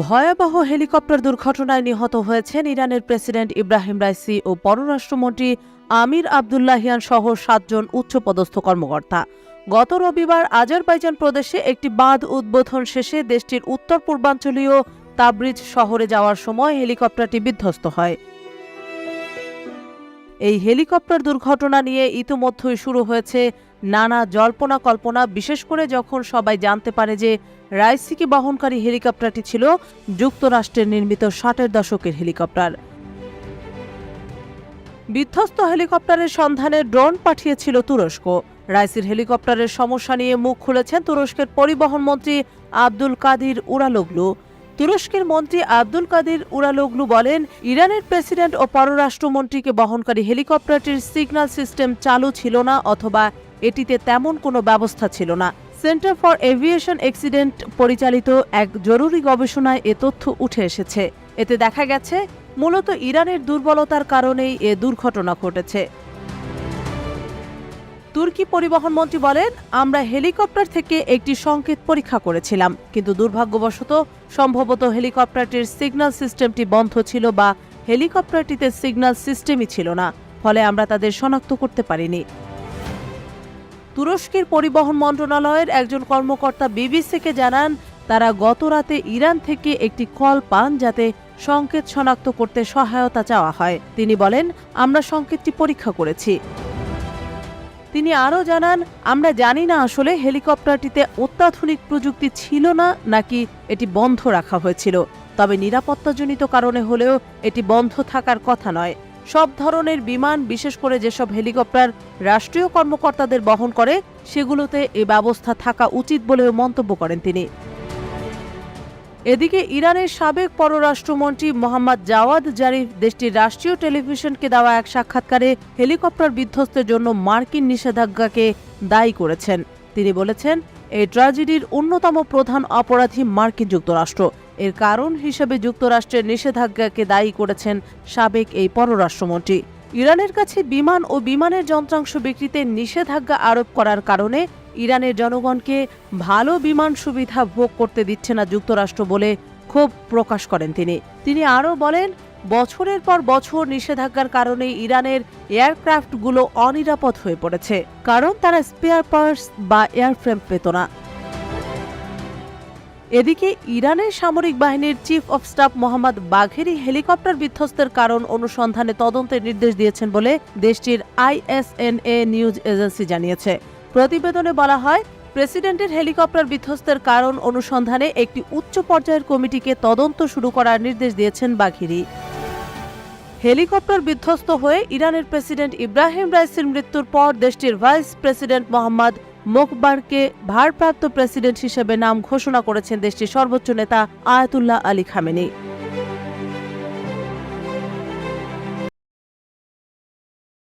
ভয়াবহ হেলিকপ্টার দুর্ঘটনায় নিহত হয়েছেন ইরানের প্রেসিডেন্ট ইব্রাহিম রাইসি ও পররাষ্ট্রমন্ত্রী আমির আবদুল্লাহিয়ান সহ ৭ জন উচ্চপদস্থ কর্মকর্তা। গত রবিবার আজারবাইজান প্রদেশে একটি বাঁধ উদ্বোধন শেষে দেশটির উত্তর পূর্বাঞ্চলীয় তাবরিজ শহরে যাওয়ার সময় হেলিকপ্টারটি বিধ্বস্ত হয়। এই হেলিকপ্টার দুর্ঘটনা নিয়ে ইতিমধ্যেই শুরু হয়েছে নানা জল্পনা কল্পনা, বিশেষ করে যখন সবাই জানতে পারে যে রাইসিকে বহনকারী হেলিকপ্টারটি ছিল যুক্তরাষ্ট্রের নির্মিত ৬০-এর দশকের হেলিকপ্টার। বিধ্বস্ত হেলিকপ্টারের সন্ধানে ড্রোন পাঠিয়েছিল তুরস্ক। রাইসির হেলিকপ্টারের সমস্যা নিয়ে মুখ খুলেছেন তুরস্কের পরিবহন মন্ত্রী আব্দুল কাদির উরালোগলু। তুরস্কের মন্ত্রী আব্দুল কাদির উরালোগলু বলেন, ইরানের প্রেসিডেন্ট ও পররাষ্ট্রমন্ত্রীকে বহনকারী হেলিকপ্টারটির সিগন্যাল সিস্টেম চালু ছিল না অথবা এটিতে তেমন কোনো ব্যবস্থা ছিল না। সেন্টার ফর এভিয়েশন অ্যাক্সিডেন্ট পরিচালিত এক জরুরি গবেষণায় এ তথ্য উঠে এসেছে। এতে দেখা গেছে মূলত ইরানের দুর্বলতার কারণেই এ দুর্ঘটনা ঘটেছে। তুর্কি পরিবহন মন্ত্রী বলেন, আমরা হেলিকপ্টার থেকে একটি সংকেত পরীক্ষা করেছিলাম, কিন্তু দুর্ভাগ্যবশত সম্ভবত হেলিকপ্টারটির সিগন্যাল সিস্টেমটি বন্ধ ছিল বা হেলিকপ্টারটিতে সিগন্যাল সিস্টেমই ছিল না, ফলে আমরা তাদের শনাক্ত করতে পারিনি। তুরস্কের পরিবহন মন্ত্রণালয়ের একজন কর্মকর্তা বিবিসিকে জানান, তারা গত রাতে ইরান থেকে একটি কল পান যাতে সংকেত শনাক্ত করতে সহায়তা চাওয়া হয়। তিনি বলেন, আমরা সংকেতটি পরীক্ষা করেছি। তিনি আরও জানান, আমরা জানি না আসলে হেলিকপ্টারটিতে অত্যাধুনিক প্রযুক্তি ছিল না নাকি এটি বন্ধ রাখা হয়েছিল, তবে নিরাপত্তাজনিত কারণে হলেও এটি বন্ধ থাকার কথা নয়। সব ধরনের বিমান, বিশেষ করে যেসব হেলিকপ্টার রাষ্ট্রীয় কর্মকর্তাদের বহন করে, সেগুলোতে এ ব্যবস্থা থাকা উচিত বলেও মন্তব্য করেন তিনি। এদিকে ইরানের সাবেক পররাষ্ট্রমন্ত্রী মোহাম্মদ জাওয়াদ জারিফ দেশটির রাষ্ট্রীয় টেলিভিশনকে দেওয়া এক সাক্ষাৎকারে হেলিকপ্টার বিধ্বস্তের জন্য মার্কিন নিষেধাজ্ঞাকে দায়ী করেছেন। তিনি বলেছেন, এই ট্র্যাজেডির অন্যতম প্রধান অপরাধী মার্কিন যুক্তরাষ্ট্র। এর কারণ হিসেবে যুক্তরাষ্ট্রের নিষেধাজ্ঞাকে দায়ী করেছেন সাবেক এই পররাষ্ট্রমন্ত্রী। ইরানের কাছে বিমান ও বিমানের যন্ত্রাংশ বিক্রিতে নিষেধাজ্ঞা আরোপ করার কারণে ইরানের জনগণকে ভালো বিমান সুবিধা ভোগ করতে দিচ্ছে না যুক্তরাষ্ট্র বলে ক্ষোভ প্রকাশ করেন তিনি আরও বলেন, বছরের পর বছর নিষেধাজ্ঞার কারণে ইরানের এয়ারক্রাফটগুলো অনিরাপদ হয়ে পড়েছে, কারণ তারা স্পেয়ার পার্টস বা এয়ারফ্রেম পেত না। এদিকে ইরানের সামরিক বাহিনীর chief of staff Mohammad Bagheri helicopter বিধ্বস্তের কারণ অনুসন্ধানে তদন্তের নির্দেশ দিয়েছেন বলে দেশটির ISNA নিউজ এজেন্সি জানিয়েছে। প্রতিবেদনে বলা হয়, প্রেসিডেন্টের হেলিকপ্টার বিধ্বস্তের কারণ অনুসন্ধানে একটি উচ্চ পর্যায়ের কমিটিকে তদন্ত শুরু করার নির্দেশ দিয়েছেন বাঘেরি। হেলিকপ্টার বিধ্বস্ত হয়ে ইরানের প্রেসিডেন্ট ইব্রাহিম রাইসির মৃত্যুর পর দেশটির ভাইস প্রেসিডেন্ট মোহাম্মদ মোকবারকে ভারপ্রাপ্ত প্রেসিডেন্ট হিসেবে নাম ঘোষণা করেছেন দেশটির সর্বোচ্চ নেতা আয়াতুল্লাহ আলী খামেনি।